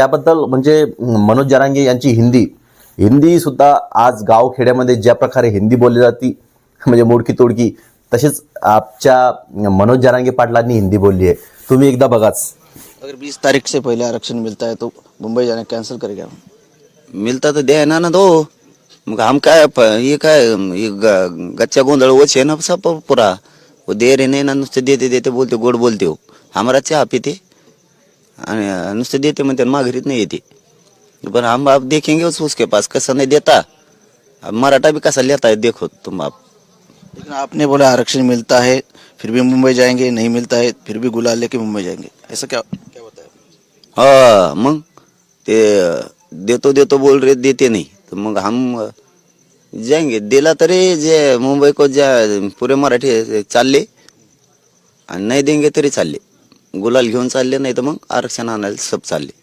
त्याबद्दल म्हणजे मनोज जरांगे यांची हिंदी सुद्धा आज गावखेड्यामध्ये ज्या प्रकारे हिंदी बोलली जाती म्हणजे मोडकी तोडकी, तसेच आपच्या मनोज जरांगे पाटलांनी हिंदी बोलली आहे. तुम्ही एकदा बघाच. अगर 20 तारीख से पहले आरक्षण मिलता है तो मुंबई जाने कैंसिल करेगा? मिलता तो दे ना दो, मग हम काय ये काय ये गच्चा गोंधळ वच है ना सब पूरा. वो दे रहे नहीं ना, नुसते देते देते बोलते गोड बोलते हो. हमारा चहा पिते आणि नुसते देते म्हणते माघारीत नाही येते. पण हम आप देखेंगे उसके पास कैसा नहीं देता. अब मराठा भी कैसा लेता है देखो तुम आप. लेकिन आपने बोला आरक्षण मिलता है फिर भी मुंबई जाएंगे, नहीं मिलता है फिर भी गुलाल लेके मुंबई जाएंगे, ऐसा क्या क्या होता है? हाँ मग ते देतो देतो बोल रहे देते नहीं, तो मग हम जाएंगे. दिला तरी जे मुंबई को ज्या पुरे मराठी चालले आणि नाही देंगे तरी चालले. गुलाल घेऊन चालले, नाही तर मग आरक्षण आणायला सब चालले.